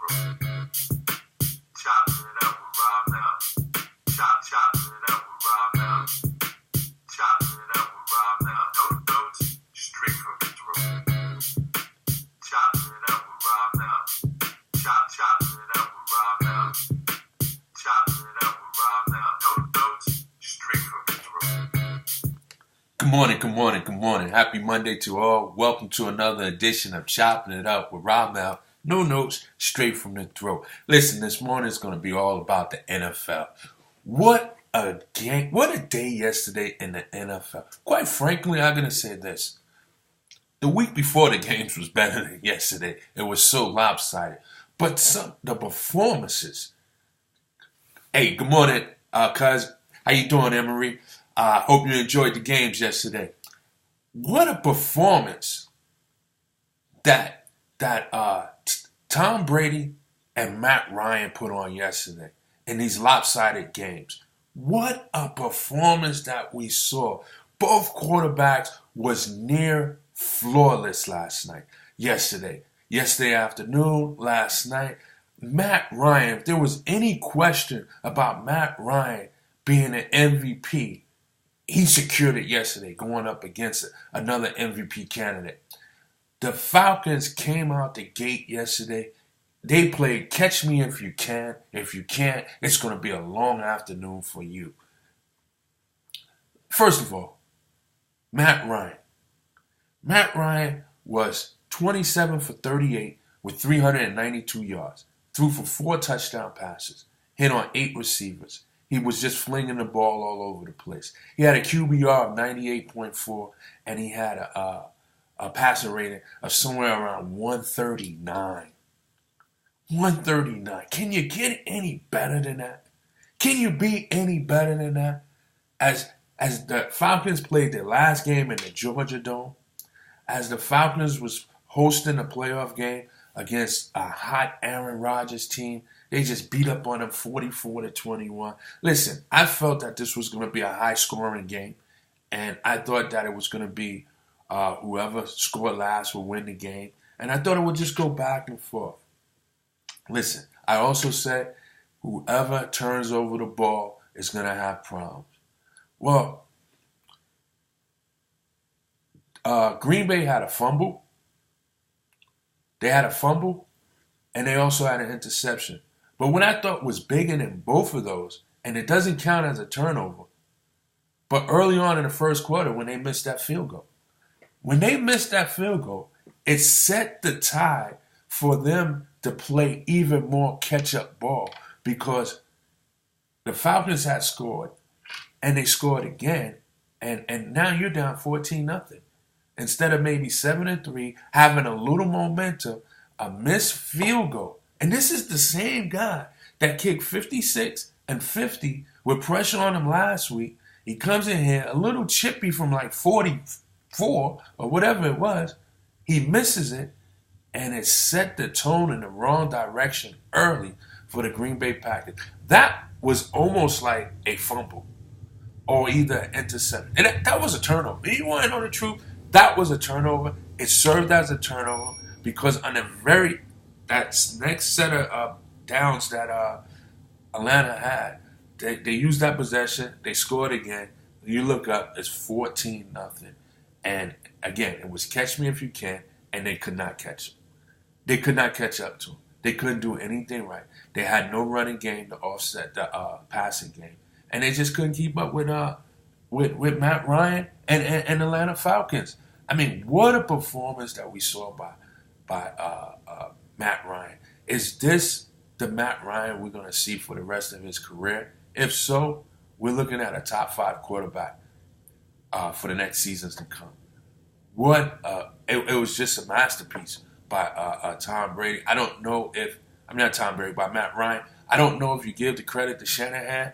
Choppin' it up with Ramel. Choppin' it up with Ramel. Choppin' it up with Ramel. No notes, straight from the throat. Choppin' it up with Ramel. Choppin' it up with Ramel. Choppin' it up with Ramel. No notes, straight from the throat. Good morning. Happy Monday to all. Welcome to another edition of Chopping It Up with Ramel. No notes, straight from the throat. Listen, this morning is going to be all about the NFL. What a game, what a day yesterday in the NFL. Quite frankly, I'm going to say this. The week before the games was better than yesterday. It was so lopsided. But the performances. Hey, good morning, cuz. How you doing, Emery? Hope you enjoyed the games yesterday. What a performance that Tom Brady and Matt Ryan put on yesterday in these lopsided games. What a performance that we saw. Both quarterbacks was near flawless yesterday afternoon, last night. Matt Ryan, if there was any question about Matt Ryan being an MVP, he secured it yesterday going up against another MVP candidate. The Falcons came out the gate yesterday. They played catch me if you can. If you can't, it's going to be a long afternoon for you. First of all, Matt Ryan. Matt Ryan was 27 for 38 with 392 yards. Threw for 4 touchdown passes. Hit on 8 receivers. He was just flinging the ball all over the place. He had a QBR of 98.4, and he had a passer rating of somewhere around 139. 139. Can you get any better than that? Can you be any better than that? As the Falcons played their last game in the Georgia Dome, as the Falcons was hosting a playoff game against a hot Aaron Rodgers team, they just beat up on them 44-21. Listen, I felt that this was going to be a high-scoring game, and I thought that it was going to be whoever scored last would win the game, and I thought it would just go back and forth. Listen, I also said whoever turns over the ball is going to have problems. Well, Green Bay had a fumble. They had a fumble, and they also had an interception. But what I thought was bigger than both of those, and it doesn't count as a turnover, but early on in the first quarter when they missed that field goal. When they missed that field goal, it set the tide for them to play even more catch-up ball because the Falcons had scored, and they scored again, and now you're down 14-0. Instead of maybe 7-3, having a little momentum, a missed field goal. And this is the same guy that kicked 56 and 50 with pressure on him last week. He comes in here a little chippy from like 44 or whatever it was. He misses it, and it set the tone in the wrong direction early for the Green Bay Packers. That was almost like a fumble or either an interception. And that was a turnover. You want to know the truth? That was a turnover. It served as a turnover because on that next set of downs that Atlanta had, they used that possession. They scored again. You look up, it's 14-0. And again, it was catch me if you can, and they could not catch him. They could not catch up to him. They couldn't do anything right. They had no running game to offset the passing game, and they just couldn't keep up with Matt Ryan and Atlanta Falcons. I mean, what a performance that we saw by Matt Ryan. Is this the Matt Ryan we're going to see for the rest of his career? If so, we're looking at a top 5 quarterback for the next seasons to come. It was just a masterpiece by Tom Brady. I don't know by Matt Ryan. I don't know if you give the credit to Shanahan,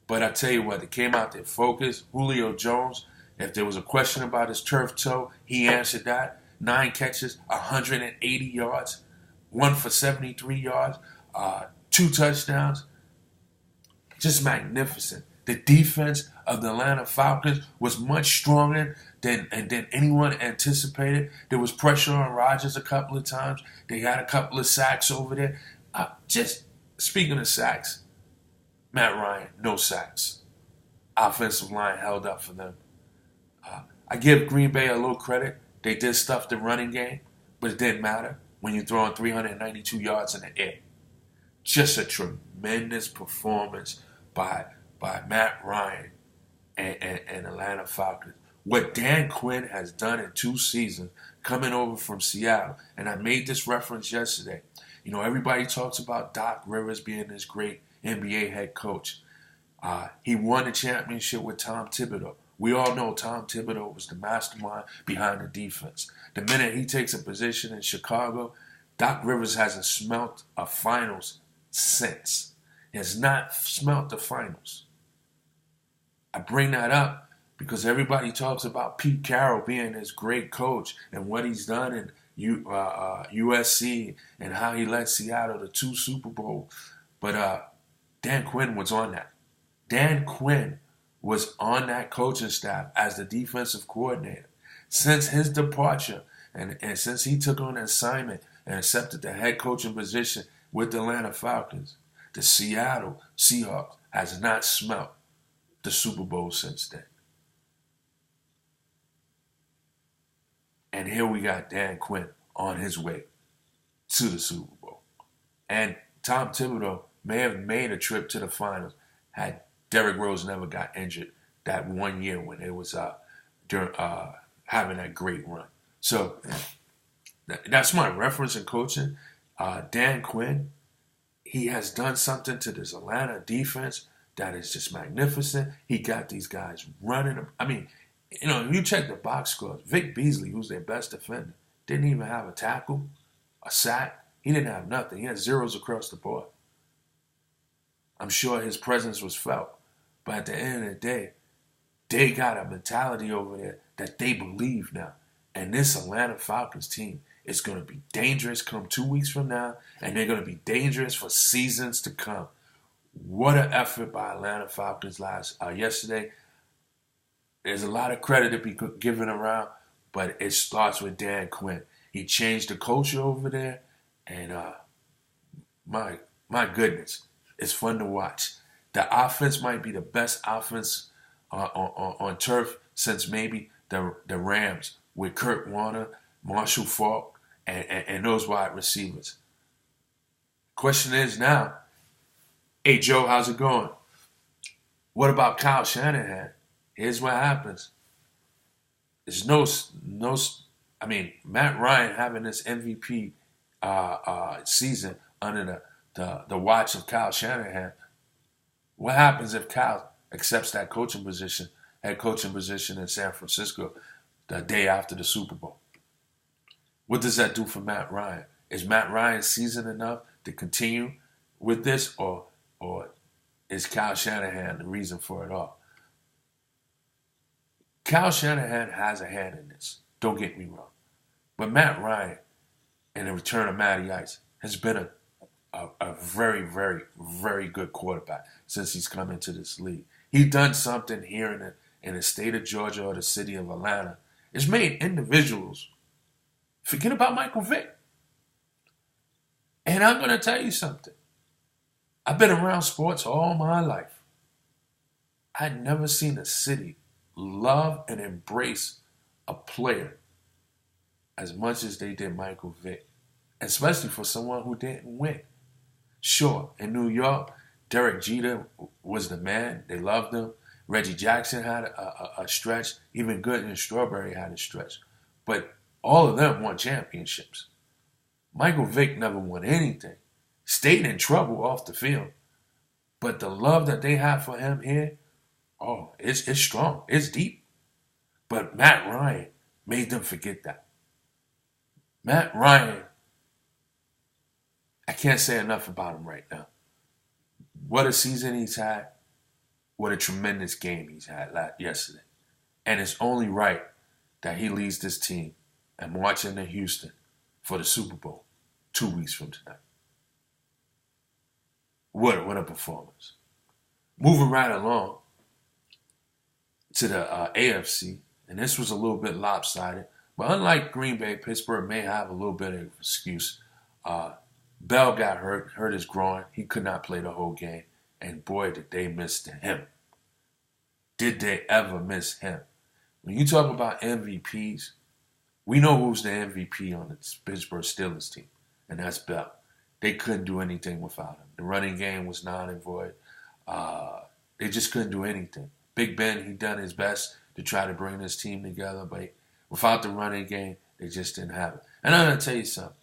but I tell you what, they came out there focused. Julio Jones, if there was a question about his turf toe, he answered that. 9 catches, 180 yards, 1 for 73 yards, 2 touchdowns. Just magnificent. The defense of the Atlanta Falcons was much stronger than anyone anticipated. There was pressure on Rodgers a couple of times. They got a couple of sacks over there. Just speaking of sacks, Matt Ryan, no sacks. Offensive line held up for them. I give Green Bay a little credit. They did stuff the running game, but it didn't matter when you're throwing 392 yards in the air. Just a tremendous performance by Matt Ryan and Atlanta Falcons. What Dan Quinn has done in 2 seasons, coming over from Seattle, and I made this reference yesterday. You know, everybody talks about Doc Rivers being this great NBA head coach. He won the championship with Tom Thibodeau. We all know Tom Thibodeau was the mastermind behind the defense. The minute he takes a position in Chicago, Doc Rivers hasn't smelt a finals since. He has not smelt the finals. I bring that up because everybody talks about Pete Carroll being this great coach and what he's done in USC and how he led Seattle to 2 Super Bowls. But Dan Quinn was on that. Dan Quinn was on that coaching staff as the defensive coordinator. Since his departure and since he took on the assignment and accepted the head coaching position with the Atlanta Falcons, the Seattle Seahawks has not smelt the Super Bowl since then. And here we got Dan Quinn on his way to the Super Bowl. And Tom Thibodeau may have made a trip to the finals had Derrick Rose never got injured that 1 year when it was having that great run. So that's my reference in coaching. Dan Quinn, he has done something to this Atlanta defense that is just magnificent. He got these guys running. I mean, you know, you check the box scores. Vic Beasley, who's their best defender, didn't even have a tackle, a sack. He didn't have nothing. He had zeros across the board. I'm sure his presence was felt. But at the end of the day, they got a mentality over there that they believe now. And this Atlanta Falcons team is going to be dangerous come 2 weeks from now, and they're going to be dangerous for seasons to come. What an effort by Atlanta Falcons yesterday. There's a lot of credit to be given around, but it starts with Dan Quinn. He changed the culture over there, and my goodness, it's fun to watch. The offense might be the best offense on turf since maybe the Rams with Kurt Warner, Marshall Faulk, and those wide receivers. Question is now, hey Joe, how's it going? What about Kyle Shanahan? Here's what happens. There's Matt Ryan having this MVP season under the watch of Kyle Shanahan. What happens if Kyle accepts that head coaching position in San Francisco the day after the Super Bowl? What does that do for Matt Ryan? Is Matt Ryan seasoned enough to continue with this, or is Kyle Shanahan the reason for it all? Kyle Shanahan has a hand in this. Don't get me wrong. But Matt Ryan and the return of Matty Ice has been a very, very, very good quarterback since he's come into this league. He's done something here in the state of Georgia or the city of Atlanta. It's made individuals forget about Michael Vick. And I'm going to tell you something. I've been around sports all my life. I'd never seen a city love and embrace a player as much as they did Michael Vick, especially for someone who didn't win. Sure, in New York, Derek Jeter was the man. They loved him. Reggie Jackson had a stretch. Even Goodman and Strawberry had a stretch. But all of them won championships. Michael Vick never won anything. Stayed in trouble off the field. But the love that they have for him here, it's strong. It's deep. But Matt Ryan made them forget that. Matt Ryan, I can't say enough about him right now. What a season he's had. What a tremendous game he's had yesterday. And it's only right that he leads this team and marching to Houston for the Super Bowl 2 weeks from tonight. What a performance. Moving right along to the AFC, and this was a little bit lopsided, but unlike Green Bay, Pittsburgh may have a little bit of excuse. Bell got hurt his groin. He could not play the whole game. And boy, did they miss him. Did they ever miss him? When you talk about MVPs, we know who's the MVP on the Pittsburgh Steelers team, and that's Bell. They couldn't do anything without him. The running game was non and void. They just couldn't do anything. Big Ben, he done his best to try to bring this team together, but without the running game, they just didn't have it. And I'm going to tell you something.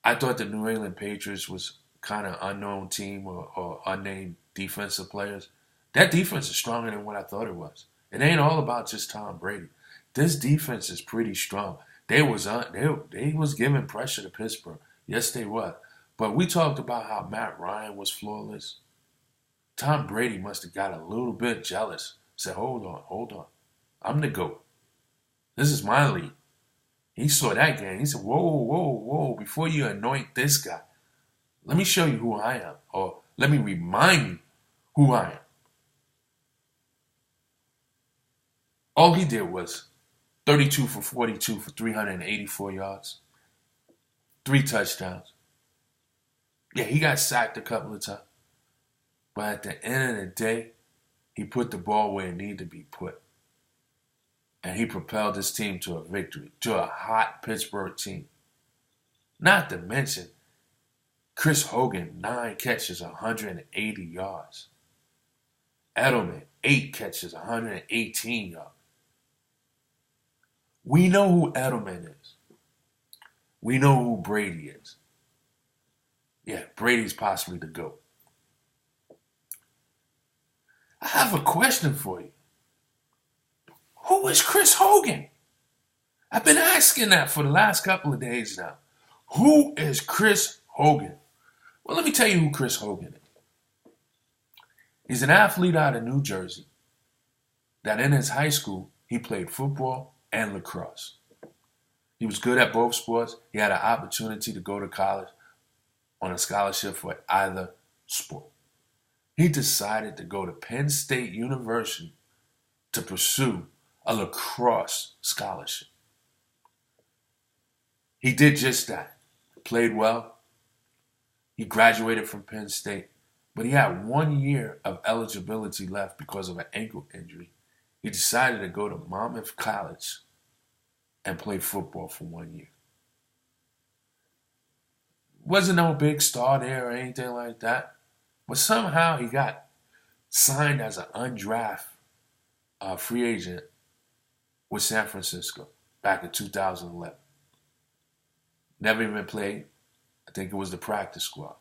I thought the New England Patriots was kind of unknown team or unnamed defensive players. That defense is stronger than what I thought it was. It ain't all about just Tom Brady. This defense is pretty strong. They was giving pressure to Pittsburgh. Yes, they was. But we talked about how Matt Ryan was flawless. Tom Brady must have got a little bit jealous. Said, hold on. I'm the GOAT. This is my league. He saw that game. He said, whoa. Before you anoint this guy, let me show you who I am. Or let me remind you who I am. All he did was 32 for 42 for 384 yards. 3 touchdowns. Yeah, he got sacked a couple of times. But at the end of the day, he put the ball where it needed to be put. And he propelled his team to a victory, to a hot Pittsburgh team. Not to mention, Chris Hogan, 9 catches, 180 yards. Edelman, 8 catches, 118 yards. We know who Edelman is. We know who Brady is. Yeah, Brady's possibly the GOAT. I have a question for you. Who is Chris Hogan? I've been asking that for the last couple of days now. Who is Chris Hogan? Well, let me tell you who Chris Hogan is. He's an athlete out of New Jersey that in his high school, he played football and lacrosse. He was good at both sports. He had an opportunity to go to college on a scholarship for either sport. He decided to go to Penn State University to pursue a lacrosse scholarship. He did just that. Played well. He graduated from Penn State, but he had 1 year of eligibility left because of an ankle injury. He decided to go to Monmouth College and play football for 1 year. Wasn't no big star there or anything like that, but somehow he got signed as an undrafted free agent with San Francisco back in 2011. Never even played. I think it was the practice squad.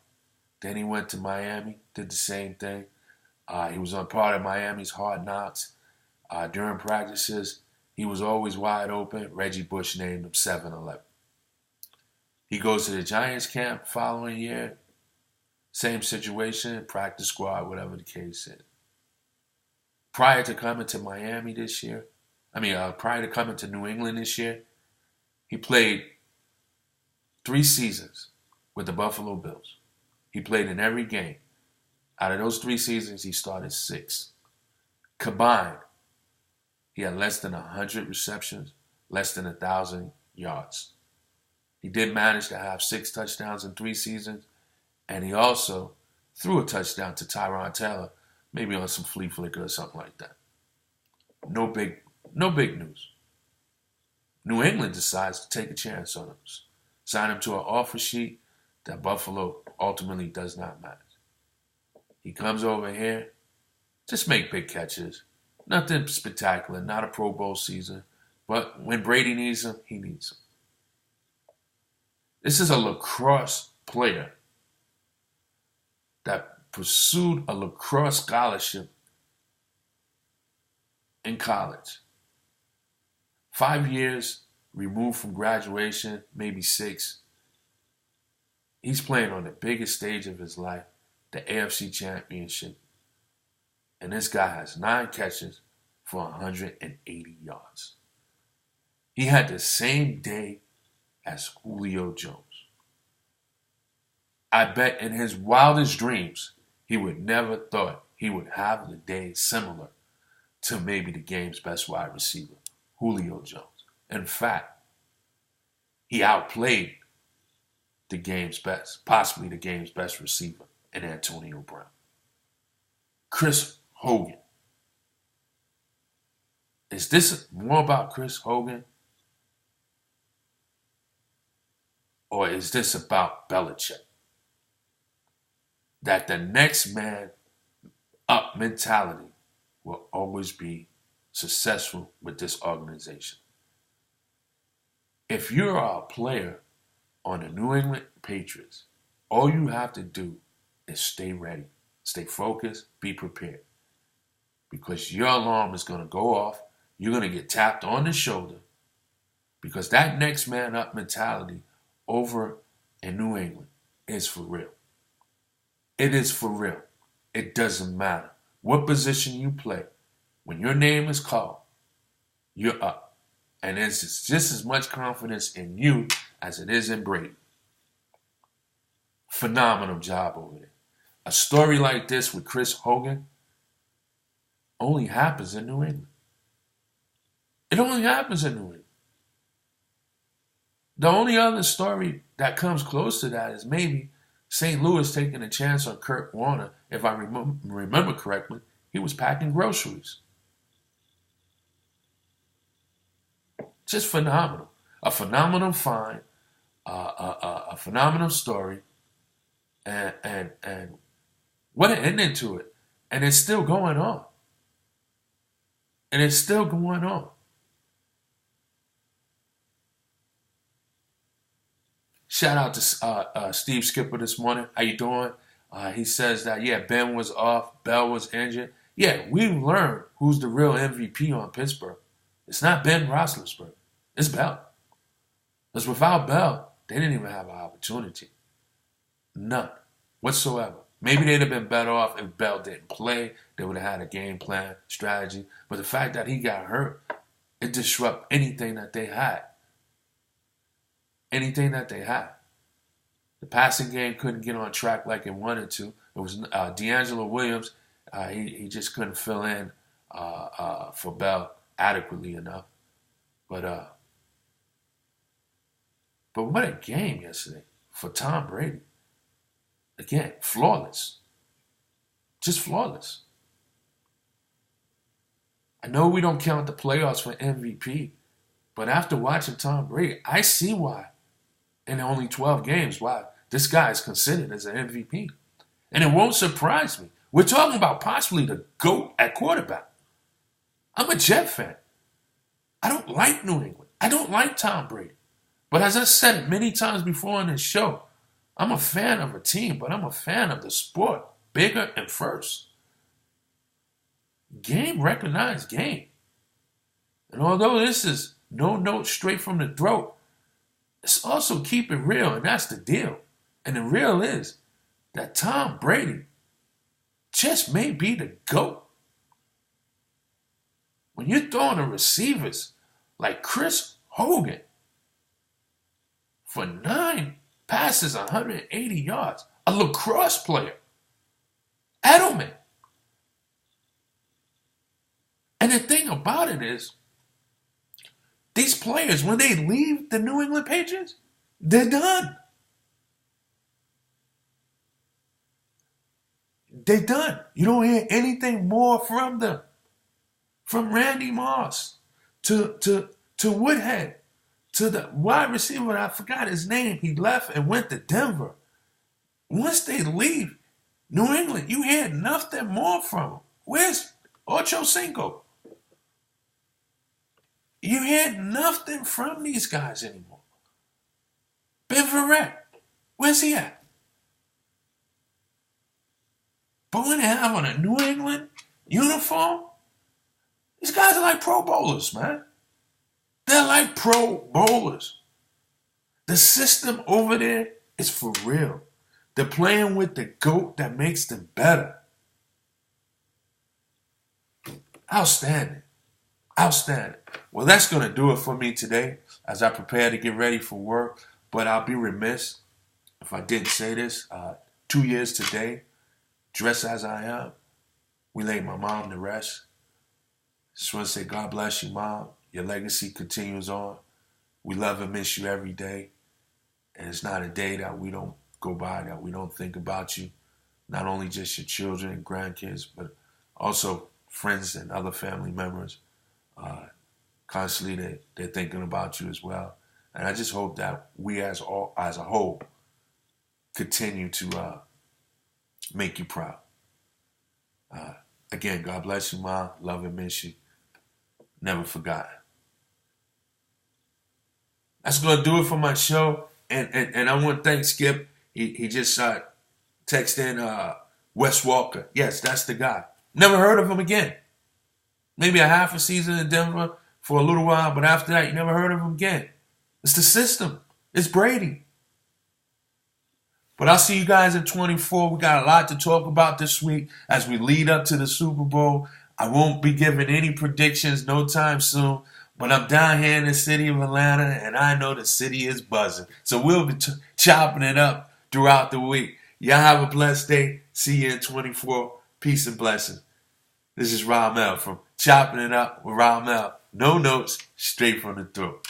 Then he went to Miami, did the same thing. He was on part of Miami's Hard Knocks. During practices, he was always wide open. Reggie Bush named him 7-Eleven. He goes to the Giants camp following year. Same situation, practice squad, whatever the case is. Prior to coming to Miami this year, prior to coming to New England this year, he played 3 seasons with the Buffalo Bills. He played in every game. Out of those 3 seasons, he started 6. Combined, he had less than 100 receptions, less than 1,000 yards. He did manage to have 6 touchdowns in 3 seasons, and he also threw a touchdown to Tyrod Taylor, maybe on some flea flicker or something like that. No big news. New England decides to take a chance on him, sign him to an offer sheet that Buffalo ultimately does not match. He comes over here, just make big catches. Nothing spectacular, not a Pro Bowl season, but when Brady needs him, he needs him. This is a lacrosse player that pursued a lacrosse scholarship in college. 5 years removed from graduation, maybe 6. He's playing on the biggest stage of his life, the AFC Championship. And this guy has 9 catches for 180 yards. He had the same day as Julio Jones. I bet in his wildest dreams, he would never thought he would have the day similar to maybe the game's best wide receiver, Julio Jones. In fact, he outplayed the game's best, possibly the game's best receiver in Antonio Brown. Chris Hogan. Is this more about Chris Hogan? Or is this about Belichick? That the next man up mentality will always be successful with this organization. If you're a player on the New England Patriots, all you have to do is stay ready, stay focused, be prepared. Because your alarm is going to go off. You're going to get tapped on the shoulder. Because that next man up mentality over in New England is for real. It is for real. It doesn't matter what position you play. When your name is called, you're up. And there's just as much confidence in you as it is in Brady. Phenomenal job over there. A story like this with Chris Hogan only happens in New England. It only happens in New England. The only other story that comes close to that is maybe St. Louis taking a chance on Kurt Warner. If I remember correctly, he was packing groceries. Just phenomenal. A phenomenal find, a phenomenal story, and what an ending to it. And it's still going on. And it's still going on. Shout out to Steve Skipper this morning. How you doing? He says that, yeah, Ben was off. Bell was injured. Yeah, we've learned who's the real MVP on Pittsburgh. It's not Ben Roethlisberger. It's Bell. Because without Bell, they didn't even have an opportunity. None whatsoever. Maybe they'd have been better off if Bell didn't play. They would have had a game plan, strategy. But the fact that he got hurt, it disrupted anything that they had. Anything that they had. The passing game couldn't get on track like it wanted to. It was D'Angelo Williams. He just couldn't fill in for Bell adequately enough. But what a game yesterday for Tom Brady. Again, flawless. Just flawless. I know we don't count the playoffs for MVP, but after watching Tom Brady, I see why in only 12 games, why this guy is considered as an MVP. And it won't surprise me. We're talking about possibly the GOAT at quarterback. I'm a Jet fan. I don't like New England. I don't like Tom Brady. But as I said many times before on this show, I'm a fan of a team, but I'm a fan of the sport. Bigger and first. Game recognized game. And although this is no note straight from the throat, it's also keep it real, and that's the deal. And the real is that Tom Brady just may be the GOAT. When you're throwing to receivers like Chris Hogan for 9 passes, 180 yards, a lacrosse player, Edelman. And the thing about it is, these players, when they leave the New England Patriots, they're done. They're done. You don't hear anything more from them. From Randy Moss to Woodhead to the wide receiver, I forgot his name. He left and went to Denver. Once they leave New England, you hear nothing more from them. Where's Ocho Cinco? You hear nothing from these guys anymore. Ben Verrett, where's he at? But when they have on a New England uniform, these guys are like Pro Bowlers, man. They're like Pro Bowlers. The system over there is for real. They're playing with the GOAT that makes them better. Outstanding. Outstanding. Well, that's going to do it for me today as I prepare to get ready for work. But I'll be remiss if I didn't say this. 2 years today, dressed as I am, we laid my mom to rest. Just want to say God bless you, Mom. Your legacy continues on. We love and miss you every day. And it's not a day that we don't go by, that we don't think about you. Not only just your children and grandkids, but also friends and other family members. Constantly they're thinking about you as well. And I just hope that we as a whole continue to make you proud. Again, God bless you, Ma. Love and miss you. Never forgot. That's going to do it for my show. And I want to thank Skip. He just texted in Wes Walker. Yes, that's the guy. Never heard of him again. Maybe a half a season in Denver for a little while, but after that, you never heard of him again. It's the system. It's Brady. But I'll see you guys in 24. We got a lot to talk about this week as we lead up to the Super Bowl. I won't be giving any predictions no time soon, but I'm down here in the city of Atlanta, and I know the city is buzzing. So we'll be chopping it up throughout the week. Y'all have a blessed day. See you in 24. Peace and blessings. This is Ramel from Chopping It Up with Ramel. No notes, straight from the throat.